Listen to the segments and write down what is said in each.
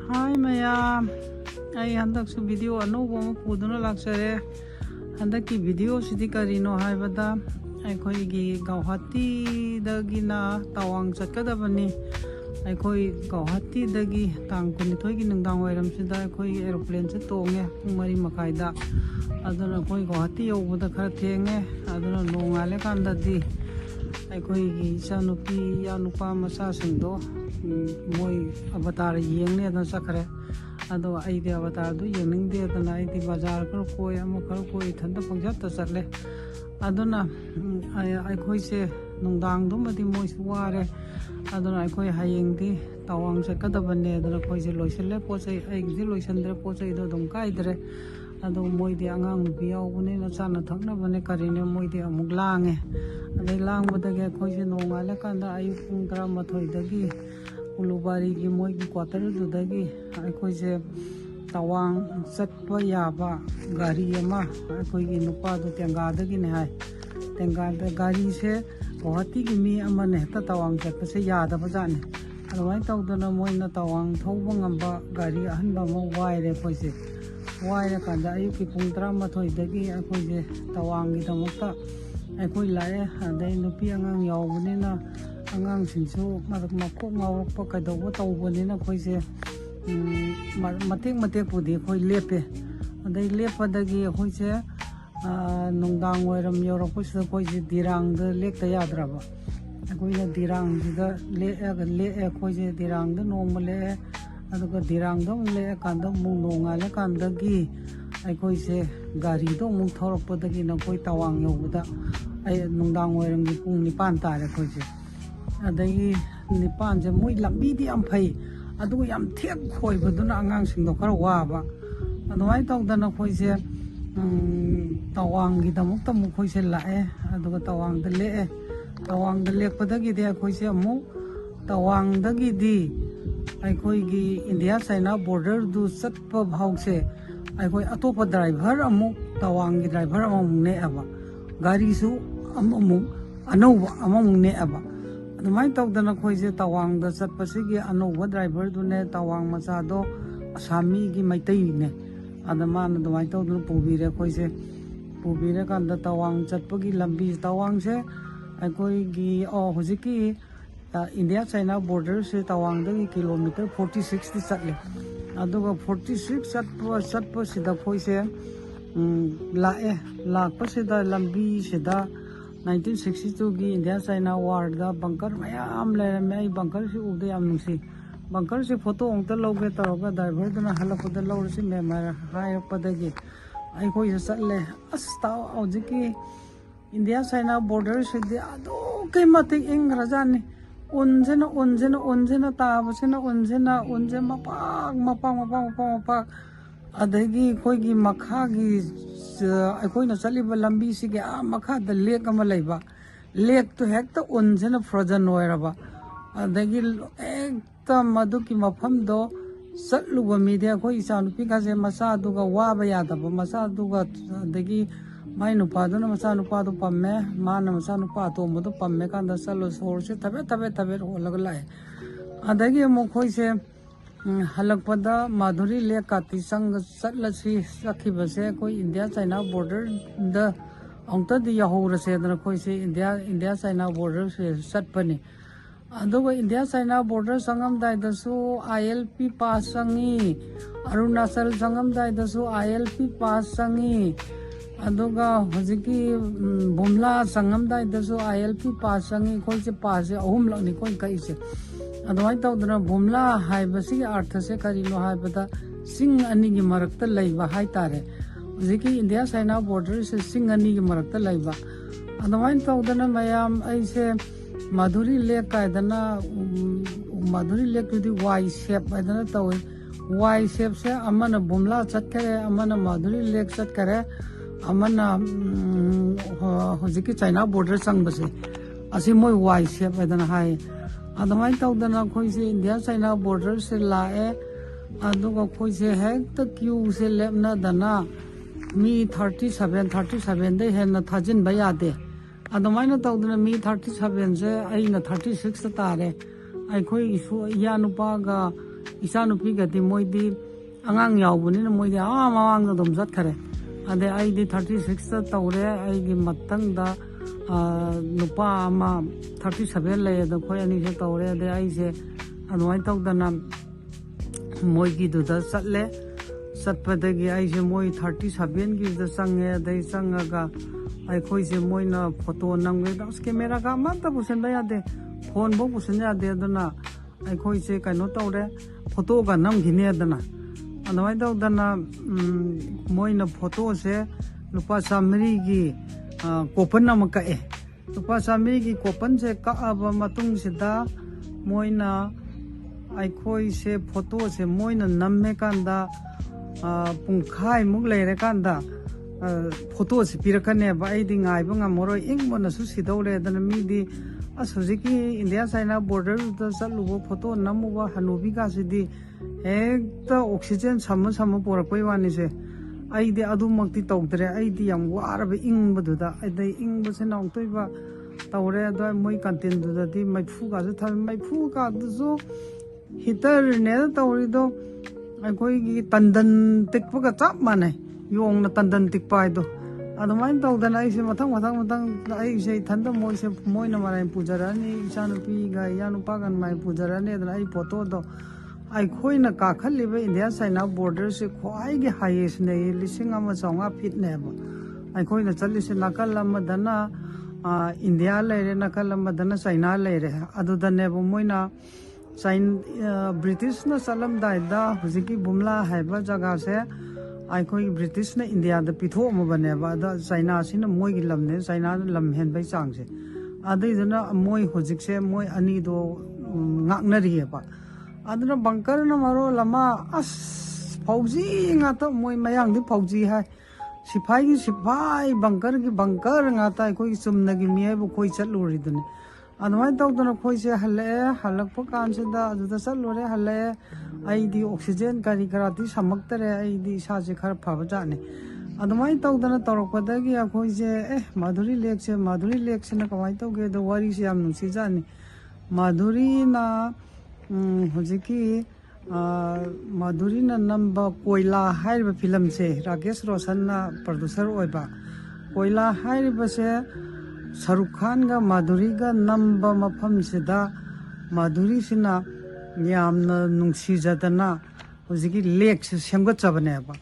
Hi Maya, I handak su video anova puduna laksare. Handaki video sidi karino haibada. Aikoi gi Guwahati dagi na Tawang chatkadabani. Aikoi Guwahati dagi tang kunithoi gi nungdang wairam sida aikoi aeroplane se tonge pung 3:30 da. Aduna koi Guwahati yobada khara thenge. Aduna nongale kandadi aikoi gi sanupi ya nupa masa singdo moi avatar yengne da sakare ado aidi avatar du yeningde da aidi bazar kar koi ama kar koi thanda pangjat ta sakle aduna aikoi se nungdang du madi moi suware aduna aikoi hayengdi Tawang sakadabane aduna koi se loiselle posai aigi loisandre posai do dum kaidre ado moi di angang nupi yaubune na chana thakna bane karine moi di amuk lange adai langbadage koi se nongale kanda ayu pung 12 dagi ulubari gi moi gi quarter du dagi aikoi se Tawang satpa yaba gari ama aikoi gi nupa du tenga dagi ne hai tenga da gari se Guwahati gi mi ama ne ta Tawang chatpa se yada bajane adwai tawdana moi na Tawang thauba ngamba gari ahanba ma waire koi se waire kanda ayu ki pung 12 dagi aikoi se Tawang gi damukta aikoi lae adai nupi angang yaubune na angang singsu makok ngawrokpa kaidawba tawbanina koise matek pudi koi lepe adai lepadagi koise nungdang wairam yorokpasida koise dirang da lekta yadraba akoina dirang sida le koise dirang da nongma le aduga dirang da le kanda mung nongale kandagi aikoise gari do mung thorokpadagi na koi Tawang yobada ai nungdang wairam gi pung 9 tare koise adagi 9 je moi lambi di am phai adu yam thek khoi baduna angang sing do khara waba adwai tawdana khoise Tawang gi damuk tamu khoise lae aduga Tawang da le Tawang da lekpadagi de khoise amu Tawang dagi di aikoi gi India China border du satpa bhause aikoi atopa driver amu Tawang gi driver amu ne aba gari su amu anova amu ne aba adumai tawdana khoise Tawang da satpasigi anova driver du ne Tawang macha do asami gi maitai ne adamana adumai tawdana pubire khoise pubire kanda Tawang chatpagi lambi Tawang se aikoi gi hojiki India China border se Tawang da kilometer 46 di chatle aduga 46 satpa sida khoise lae lakpa sida lambi sida 1962 gi India China war da bunker mayam lerame ai bunker si ude yam nungsi bunker si photo ongta loge taroga driver dana halapda lawrsi memar hayapdagi ai khoi chatle asta aujiki India China border si de ado ke mate ingrajani unjena tabasena unje mapak adagi khoi gi makha gi aikoina chaliba lambi si ge makha da lake ama leiba lake to hekta unjena frozen oiraba adagi ekta maduki mafam do satluba media khoi isanupi kase masa duga waba yadaba masa duga adagi mai nupa duna masa nupa do pamme mana masa nupa to modo pamme kanda salo source tabe holag lai adagi mo khoi se halakpada Madhuri Lake kati sang satlasi sakhibase koi India China border da ongta di yahorase dana koi se India China border se satpani aduga India China border sangam dai da su ILP pass sangi Arunachal sangam dai da su ILP pass sangi aduga hojiki Bumla sangam dai da su ILP pass sangi koi se pass se ahum lakni koi kai se adwai tawdana Bumla haibasi artha se karino haibada sing ani gi marakta leiba hai tare hojiki India China border se sing ani gi marakta leiba adwai tawdana mayam ai se Madhuri Lake kaidana Madhuri Lake di Y shape adana tawi Y shape se amana Bumla chatkare amana Madhuri Lake chatkare amana hojiki China border sangbase asi moi Y shape adana hai adamai tawdana khoise India China border se lae aduga khoise hekta queue se lepna dana mi 37 de henna thajin bayade adamai na tawdana mi 37 se aina 36 tare ai khoi isu ya nupa ga ꯏꯆꯥꯅꯨꯄꯤꯒꯗꯤ ꯃꯣꯏꯗꯤ ꯑꯉꯥꯡ ꯌꯥꯎꯕꯅꯤꯅ ꯃꯣꯏꯗꯤ ꯃꯃꯥꯡꯗ ꯑꯗꯨꯝ ꯆꯠꯈꯔꯦ ꯑꯗꯩ ꯑꯩꯗꯤ 36ꯇ ꯇꯧꯔꯦ ꯑꯩꯒꯤ ꯃꯊꯪꯗ ꯅꯨꯄꯥ ꯑꯃ 37 ꯂꯩ ꯑꯗꯣ ꯑꯩꯈꯣꯏ ꯑꯅꯤꯁꯦ ꯇꯧꯔꯦ ꯑꯗꯩ ꯑꯩꯁꯦ ꯑꯗꯨꯃꯥꯏꯅ ꯇꯧꯗꯅ ꯃꯣꯏꯒꯤꯗꯨꯗ ꯆꯠꯂꯦ ꯆꯠꯄꯗꯒꯤ ꯑꯩꯁꯦ ꯃꯣꯏ 37ꯒꯤꯗ ꯆꯪꯉꯦ ꯑꯗꯩ ꯆꯪꯉꯒ ꯑꯩꯈꯣꯏꯁꯦ ꯃꯣꯏꯅ ꯐꯣꯇꯣ ꯅꯝꯒꯦꯗ ꯑꯁ ꯀꯦꯃꯦꯔꯥꯒ ꯑꯃꯠꯇ ꯄꯨꯁꯤꯟꯕ ꯌꯥꯗꯦ ꯐꯣꯟꯐꯥꯎ ꯄꯨꯁꯤꯟ ꯌꯥꯗꯦ ꯑꯗꯨꯅ ꯑꯩꯈꯣꯏꯁꯦ ꯀꯩꯅꯣ ꯇꯧꯔꯦ ꯐꯣꯇꯣꯒ ꯅꯝꯈꯤꯅꯦꯗꯅ ꯑꯗꯨꯃꯥꯏꯅ ꯇꯧꯗꯅ ꯃꯣꯏꯅ ꯐꯣꯇꯣꯁꯦ ꯂꯨꯄꯥ 100ꯒꯤ ꯀꯣꯄꯟ ꯑꯃ ꯀꯛꯑꯦ ꯂꯨꯄꯥ 100ꯒꯤ ꯀꯣꯄꯟꯁꯦ ꯀꯛꯑꯕ ꯃꯇꯨꯡꯁꯤꯗ ꯃꯣꯏꯅ ꯑꯩꯈꯣꯏꯁꯦ ꯐꯣꯇꯣꯁꯦ ꯃꯣꯏꯅ ꯅꯝꯃꯦ ꯀꯥꯟꯗ ꯄꯨꯡꯈꯥꯏꯃꯨꯛ ꯂꯩꯔꯀꯥꯟꯗ ꯐꯣꯇꯣꯁꯦ ꯄꯤꯔꯛꯀꯅꯦꯕ ꯑꯩꯗꯤ ꯉꯥꯏꯕ ꯉꯝꯃꯔꯣꯏ ꯏꯪꯕꯅꯁꯨ ꯁꯤꯗꯧꯔꯦ ꯑꯗꯨꯅ ꯃꯤꯗꯤ ꯑꯁ ꯍꯧꯖꯤꯛꯀꯤ ꯏꯟꯗꯤꯌꯥ ꯆꯥꯏꯅꯥ ꯕꯣꯔꯗꯔꯗꯨꯗ ꯆꯠꯂꯨꯕ ꯐꯣꯇꯣ ꯅꯝꯃꯨꯕ ꯍꯅꯨꯕꯤꯒꯁꯤꯗꯤ ꯍꯦꯛꯇ ꯑꯣꯛꯁꯤꯖꯦꯟ ꯁꯝꯃ ꯄꯣꯔꯛꯄꯩ ꯋꯥꯅꯤꯁꯦ ꯑꯩꯗꯤ ꯑꯗꯨꯃꯛꯇꯤ ꯇꯧꯗ꯭ꯔꯦ ꯑꯩꯗꯤ ꯌꯥꯝ ꯋꯥꯔꯕ ꯏꯪꯕꯗꯨꯗ ꯑꯗꯩ ꯏꯪꯕꯁꯤꯅ ꯑꯃꯨꯛꯇꯣꯏꯕ ꯇꯧꯔꯦ ꯑꯗꯣ ꯃꯣꯏ ꯀꯟꯇꯤꯟꯗꯨꯗꯗꯤ ꯃꯩꯐꯨꯒꯁꯨ ꯊꯝꯃꯦ ꯃꯩꯐꯨꯒꯗꯨꯁꯨ ꯍꯤꯇꯔꯅꯦꯅ ꯇꯧꯔꯤꯗꯣ ꯑꯩꯈꯣꯏꯒꯤ ꯇꯟꯗꯟ ꯇꯤꯛꯄꯒ ꯆꯞ ꯃꯥꯟꯅꯩ ꯌꯣꯡꯅ ꯇꯟꯗꯟ ꯇꯤꯛꯄ ꯍꯥꯏꯗꯣ ꯑꯗꯨꯃꯥꯏꯅ ꯇꯧꯗꯅ ꯑꯩꯁꯦ ꯃꯊꯪ ꯑꯩꯁꯦ ꯏꯊꯟꯇ ꯃꯣꯏꯅ ꯃꯔꯥꯏ ꯄꯨꯖꯔꯛꯑꯅꯤ ꯏꯆꯥꯅꯨꯄꯤꯒ ꯏꯌꯥꯅꯨꯄꯥꯒ ꯃꯔꯥꯏ ꯄꯨꯖꯔꯛꯑꯅꯤ ꯑꯗꯨꯅ ꯑꯩ ꯐꯣꯇꯣꯗꯣ ꯑꯩꯈꯣꯏꯅ ꯀꯥꯈꯠꯂꯤꯕ ꯏꯟꯗꯤꯌꯥ ꯆꯥꯏꯅꯥ ꯕꯣꯔꯗꯔꯁꯦ ꯈ꯭ꯋꯥꯏꯒꯤ ꯍꯥꯏꯌꯦꯁꯅꯦ 1,500 ꯐꯤꯠꯅꯦꯕ ꯑꯩꯈꯣꯏꯅ ꯆꯠꯂꯤꯁꯦ ꯅꯥꯀꯜ ꯑꯃꯗꯅ ꯏꯟꯗꯤꯌా ꯂꯩꯔꯦ ꯅꯥꯀꯜ ꯑꯃꯗꯅ ꯆꯥꯏꯅꯥ ꯂꯩꯔꯦ ꯑꯗꯨꯗꯅꯦꯕ ꯃꯣꯏꯅ ꯕ꯭ꯔꯤꯇꯤꯁꯅ ꯆꯠꯂꯝꯗꯥꯏꯗ ꯍꯧꯖꯤꯛꯀꯤ ꯕꯨꯝꯂꯥ ꯍꯥꯏꯕ ꯖꯒꯥꯁꯦ ꯑꯩꯈꯣꯏꯒꯤ ꯕ꯭ꯔꯤꯇꯤꯁꯅ ꯏꯟꯗꯤꯌꯥꯗ ꯄꯤꯊꯣꯛꯑꯝꯃꯕꯅꯦꯕ ꯑꯗ ꯆꯥꯏꯅꯥꯁꯤꯅ ꯃꯣꯏꯒꯤ ꯂꯝꯅꯦ ꯆꯥꯏꯅꯥꯅ ꯂꯝ ꯍꯦꯟꯕꯩ ꯆꯥꯡꯁꯦ ꯑꯗꯨꯏꯗꯨꯅ ꯃꯣꯏ ꯍꯧꯖꯤꯛꯁꯦ ꯃꯣꯏ ꯑꯅꯤꯗꯣ ꯉꯥꯛꯅꯔꯤꯑꯕ ꯑꯗꯨꯅ ꯕꯪꯀꯔꯅ ꯃꯔꯣꯜ ꯑꯃ ꯑꯁ ꯐꯧꯖꯤ ꯉꯥꯛꯇ ꯃꯣꯏ ꯃꯌꯥꯡꯗꯤ ꯐꯧꯖꯤ ꯍꯥꯏ ꯁꯤꯐꯥꯏꯒꯤ ꯁꯤꯐꯥꯏ ꯕꯪꯀꯔꯒꯤ ꯕꯪꯀꯔ ꯉꯥꯛꯇ ꯑꯩꯈꯣꯏꯒꯤ ꯆꯨꯝꯅꯒꯤ ꯃꯤꯑꯣꯏꯕ ꯑꯩꯈꯣꯏ ꯆꯠꯂꯨꯔꯤꯗꯨꯅꯤ ꯑꯗꯨꯃꯥꯏꯅ ꯇꯧꯗꯅ ꯑꯩꯈꯣꯏꯁꯦ ꯍꯜꯂꯛꯑꯦ ꯍꯜꯂꯛꯄ ꯀꯥꯟꯁꯤꯗ ꯑꯗꯨꯗ ꯆꯠꯂꯨꯔꯦ ꯍꯜꯂꯛꯑꯦ ꯑꯩꯗꯤ ꯑꯣꯛꯁꯤꯖꯦꯟ ꯀꯔꯤ ꯀꯔꯥꯗꯤ ꯁꯝꯃꯛꯇꯔꯦ ꯑꯩꯗꯤ ꯏꯁꯥꯁꯦ ꯈꯔ ꯐꯕ ꯖꯥꯠꯅꯤ ꯑꯗꯨꯃꯥꯏꯅ ꯇꯧꯗꯅ ꯇꯧꯔꯛꯄꯗꯒꯤ ꯑꯩꯈꯣꯏꯁꯦ ꯃꯥꯙꯨꯔꯤ ꯂꯦꯛꯁꯤꯅ ꯀꯃꯥꯏꯅ ꯇꯧꯒꯦꯗ ꯋꯥꯔꯤꯁꯦ ꯌꯥꯝ ꯅꯨꯡꯁꯤꯖꯥꯠꯅꯤ ꯃꯥꯙꯨꯔꯤꯅ ꯍꯧꯖꯤꯛꯀꯤ ꯃꯥꯙꯨꯔꯤꯅ ꯅꯝꯕ ꯀꯣꯏꯂꯥ ꯍꯥꯏꯔꯤꯕ ꯐꯤꯂꯝꯁꯦ ꯔꯥꯀꯦꯁ ꯔꯣꯁꯟꯅ ꯄ꯭ꯔꯣꯗ꯭ꯌꯨꯁꯔ ꯑꯣꯏꯕ ꯀꯣꯏꯂꯥ ꯍꯥꯏꯔꯤꯕꯁꯦ ꯁꯔꯨꯛ ꯈꯥꯟꯒ ꯃꯥꯙꯨꯔꯤꯒ ꯅꯝꯕ ꯃꯐꯝꯁꯤꯗ ꯃꯥꯙꯨꯔꯤꯁꯤꯅ ꯌꯥꯝꯅ ꯅꯨꯡꯁꯤꯖꯗꯅ ꯍꯧꯖꯤꯛꯀꯤ ꯂꯦꯛꯁꯦ ꯁꯦꯝꯒꯠꯆꯕꯅꯦꯕ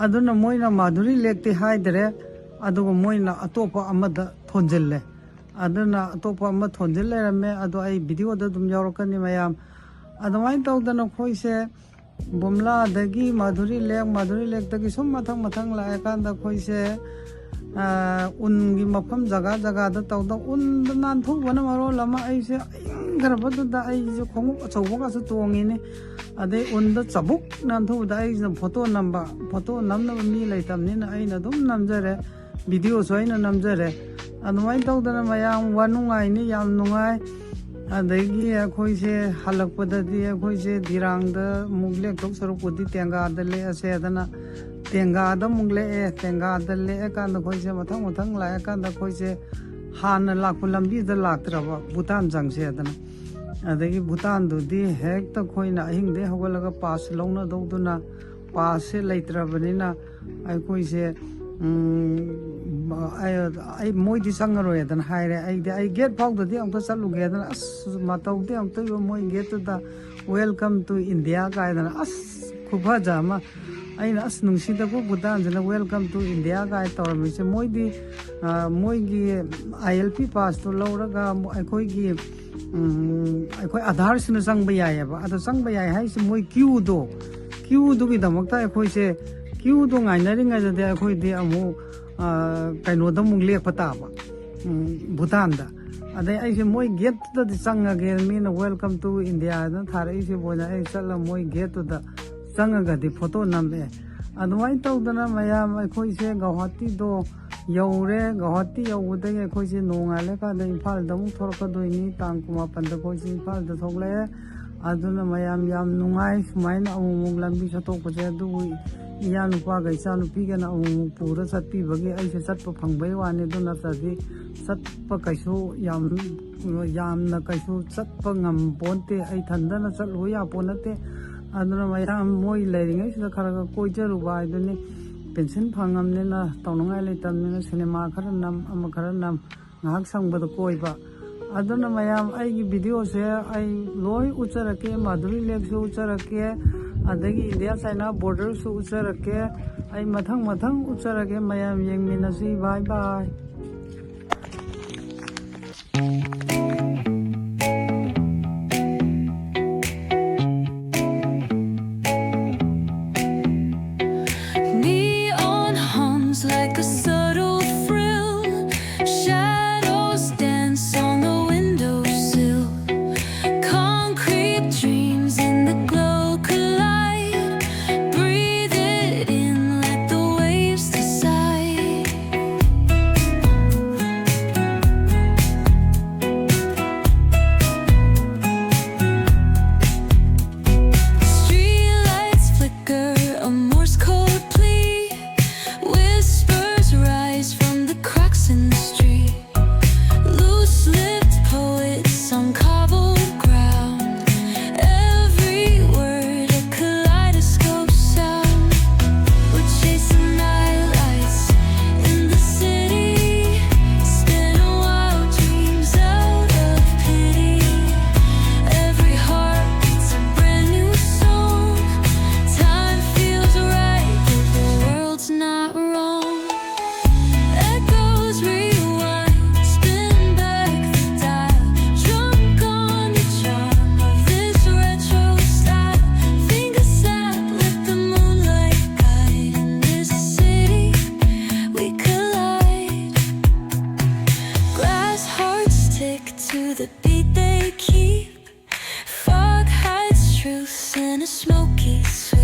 ꯑꯗꯨꯅ ꯃꯣꯏꯅ ꯃꯥꯙꯨꯔꯤ ꯂꯦꯛꯇꯤ ꯍꯥꯏꯗ꯭ꯔꯦ ꯑꯗꯨꯒ ꯃꯣꯏꯅ ꯑꯇꯣꯞꯄ ꯑꯃꯗ ꯊꯣꯟꯖꯤꯜꯂꯦ ꯑꯗꯨꯅ ꯑꯇꯣꯞꯄ ꯑꯃ ꯊꯣꯟꯖꯤꯜ ꯂꯩꯔꯝꯃꯦ ꯑꯗꯣ ꯑꯩ ꯚꯤꯗꯤꯑꯣꯗ ꯑꯗꯨꯝ ꯌꯥꯎꯔꯛꯀꯅꯤ ꯃꯌꯥꯝ ꯑꯗꯨꯃꯥꯏꯅ ꯇꯧꯗꯅ ꯑꯩꯈꯣꯏꯁꯦ ꯕꯨꯝꯂꯥꯗꯒꯤ ꯃꯥꯙꯨꯔꯤ ꯂꯦꯛꯇꯒꯤ ꯁꯨꯝ ꯃꯊꯪ ꯂꯥꯛꯑꯀꯥꯟꯗ ꯑꯩꯈꯣꯏꯁꯦ ꯎꯟꯒꯤ ꯃꯐꯝ ꯖꯒꯥꯗ ꯇꯧꯗ ꯎꯟꯗ ꯅꯥꯟꯊꯨꯕꯅ ꯃꯔꯣꯜ ꯑꯃ ꯑꯩꯁꯦ ꯑꯏꯪꯈ꯭ꯔꯕꯗꯨꯗ ꯑꯩꯁꯦ ꯈꯣꯡꯎꯞ ꯑꯆꯧꯕꯒꯁꯨ ꯇꯣꯡꯉꯤꯅꯤ ꯑꯗꯩ ꯎꯟꯗ ꯆꯕꯨꯛ ꯅꯥꯟꯊꯨꯕꯗ ꯑꯩꯁꯤꯅ ꯐꯣꯇꯣ ꯅꯝꯅꯕ ꯃꯤ ꯂꯩꯇꯕꯅꯤꯅ ꯑꯩꯅ ꯑꯗꯨꯝ ꯅꯝꯖꯔꯦ ꯚꯤꯗꯤꯑꯣꯁꯨ ꯑꯩꯅ ꯅꯝꯖꯔꯦ ꯑꯗꯨꯃꯥꯏꯅ ꯇꯧꯗꯅ ꯃꯌꯥꯝ ꯅꯨꯡꯉꯥꯏꯅꯤ ꯌꯥꯝ ꯅꯨꯡꯉꯥꯏ ꯑꯗꯒꯤ ꯑꯩꯈꯣꯏꯁꯦ ꯍꯜꯂꯛꯄꯗꯗꯤ ꯑꯩꯈꯣꯏꯁꯦ ꯗꯤꯔꯥꯡꯗ ꯑꯃꯨꯛ ꯂꯦꯛꯇꯧ ꯁꯔꯨꯛꯄꯨꯗꯤ ꯇꯦꯡꯒꯥꯗ ꯂꯦꯛꯑꯁꯦꯗꯅ ꯇꯦꯡꯒꯥꯗ ꯑꯃꯨꯛ ꯂꯦꯛꯑꯦ ꯇꯦꯡꯒꯥꯗ ꯂꯦꯛꯑꯀꯥꯟꯗ ꯑꯩꯈꯣꯏꯁꯦ ꯃꯊꯪ ꯂꯥꯛꯑꯀꯥꯟꯗ ꯑꯩꯈꯣꯏꯁꯦ ꯍꯥꯟꯅ ꯂꯥꯛꯄ ꯂꯝꯕꯤꯗ ꯂꯥꯛꯇ꯭ꯔꯕ ꯚꯨꯇꯥꯟ ꯆꯪꯁꯦꯗꯅ ꯑꯗꯒꯤ ꯚꯨꯇꯥꯟꯗꯨꯗꯤ ꯍꯦꯛꯇ ꯑꯩꯈꯣꯏꯅ ꯑꯍꯤꯡꯗꯩ ꯍꯧꯒꯠꯂꯒ ꯄꯥꯁ ꯂꯧꯅꯗꯧꯗꯨꯅ ꯄꯥꯁꯁꯦ ꯂꯩꯇ꯭ꯔꯕꯅꯤನ ꯑꯩꯈꯣꯏꯁꯦ ꯑꯩ ꯃꯣꯏꯗꯤ ꯆꯪꯉꯔꯣꯏꯗꯅ ꯍꯥꯏꯔꯦ ꯑꯩ ꯒꯦꯠ ꯐꯥꯎꯗꯗꯤ ꯑꯃꯨꯛꯇ ꯆꯠꯂꯨꯒꯦꯗꯅ ꯑꯁ ꯃꯇꯧꯗꯤ ꯑꯃꯨꯛꯇꯣꯏꯕ ꯃꯣꯏ ꯒꯦꯠꯇꯨꯗ ꯋꯦꯜꯀꯝ ꯇꯨ ꯏꯟꯗꯤꯌꯥ ꯀꯥꯏꯗꯅ ꯑꯁ ꯈꯨꯐꯖ ꯑꯃ ꯑꯩꯅ ꯑꯁ ꯅꯨꯡꯁꯤꯗꯕ ꯚꯨꯇꯥꯟꯁꯤꯅ ꯋꯦꯜꯀꯝ ꯇꯨ ꯏꯟꯗꯤꯌꯥ ꯀꯥꯏ ꯇꯧꯔꯝꯃꯤꯁꯦ ꯃꯣꯏꯗꯤ ꯃꯣꯏꯒꯤ ILP ꯄꯥꯁꯇꯨ ꯂꯧꯔꯒ ꯑꯩꯈꯣꯏ ꯑꯙꯥꯔꯁꯤꯅ ꯆꯪꯕ ꯌꯥꯏꯑꯕ ꯑꯗꯣ ꯆꯪꯕ ꯌꯥꯏ ꯍꯥꯏꯁꯦ ꯃꯣꯏ ꯀ꯭ꯌꯨꯗꯨꯒꯤꯗꯃꯛꯇ ꯑꯩꯈꯣꯏꯁꯦ ꯀ꯭ꯌꯨꯗꯣ ꯉꯥꯏꯅꯔꯤꯉꯩꯗꯗꯤ ꯑꯩꯈꯣꯏꯗꯤ ꯑꯃꯨꯛ ꯀꯩꯅꯣꯗ ꯑꯃꯨꯛ ꯂꯦꯛꯄ ꯇꯥꯕ ꯚꯨꯇꯥꯟꯗ ꯑꯗꯩ ꯑꯩꯁꯦ ꯃꯣꯏ ꯒꯦꯠꯇꯨꯗꯗꯤ ꯆꯪꯉꯒꯦ ꯃꯤꯅ ꯋꯦꯜꯀꯝ ꯇꯨ ꯏꯟꯗꯤꯌꯥꯗꯅ ꯊꯥꯔꯛꯏꯁꯦ ꯕꯣꯏꯅ ꯑꯩ ꯆꯠꯂ ꯃꯣꯏ ꯒꯦꯠꯇꯨꯗ ꯆꯪꯉꯒꯗꯤ ꯐꯣꯇꯣ ꯅꯝꯃꯛꯑꯦ ꯑꯗꯨꯃꯥꯏꯅ ꯇꯧꯗꯅ ꯃꯌꯥꯝ ꯑꯩꯈꯣꯏꯁꯦ ꯒꯧꯍꯥꯇꯤꯗꯣ ꯌꯧꯔꯦ ꯒꯧꯍꯥꯇꯤ ꯌꯧꯕꯗꯒꯤ ꯑꯩꯈꯣꯏꯁꯦ ꯅꯣꯡꯉꯥꯜꯂꯀꯥꯟꯗ ꯏꯝꯐꯥꯜꯗ ꯑꯃꯨꯛ ꯊꯣꯛꯂꯛꯀꯗꯣꯏꯅꯤ ꯇꯥꯡ 19ꯗ ꯑꯩꯈꯣꯏꯁꯦ ꯏꯝꯐꯥꯜꯗ ꯊꯣꯛꯂꯛꯑꯦ ꯑꯗꯨꯅ ꯃꯌꯥꯝ ꯌꯥꯝ ꯅꯨꯡꯉꯥꯏ ꯁꯨꯃꯥꯏꯅ ꯑꯃꯨꯛ ꯂꯝꯕꯤ ꯆꯠꯊꯣꯛꯄꯁꯦ ꯑꯗꯨꯕꯨ ꯏꯌꯥꯅꯨꯄꯥꯒ ꯏꯆꯥꯅꯨꯄꯤꯒꯅ ꯑꯃꯨꯛ ꯄꯨꯔ ꯆꯠꯄꯤꯕꯒꯤ ꯑꯩꯁꯦ ꯆꯠꯄ ꯐꯪꯕꯩ ꯋꯥꯅꯤ ꯑꯗꯨ ꯅꯠꯇ꯭ꯔꯗꯤ ꯆꯠꯄ ꯀꯩꯁꯨ ꯌꯥꯝꯅ ꯀꯩꯁꯨ ꯆꯠꯄ ꯉꯝꯄꯣꯟꯇꯦ ꯑꯩ ꯊꯟꯗꯅ ꯆꯠꯂꯨ ꯌꯥꯄꯣꯠ ꯅꯠꯇꯦ aduna mayam moi leiring sida khara koi jaruba iduni pension phangamnena tawnangai leitamnena cinema khara nam ama khara nam ngahak sangbada koiba aduna mayam aigi video se ai loi ucharake madhuri lake su ucharake adagi India China border su ucharake ai mathang ucharake mayam yengminasi bye bye. Neon hums like a subtle thrill. Shadows dance on the windowsill. Concrete dreams in the glow collide. Breathe it in, let the waves decide. Streetlights flicker, a Morse code plea. Whispers rise from the cracks in the street. Loose-lipped poets on cobbled ground. Every word a kaleidoscope sound. We're chasing nightlights in the city, spinning wild dreams out of pity. Every heart beats a brand new song. Time feels right, but the world's not wrong. Echoes rewind, spin back the dial. Drunk on the charm of this retro style. Fingers snap, let the moonlight guide. In this city, we collide. Glass hearts stick to the beat they keep. Fog hides truth in a smoky sweep.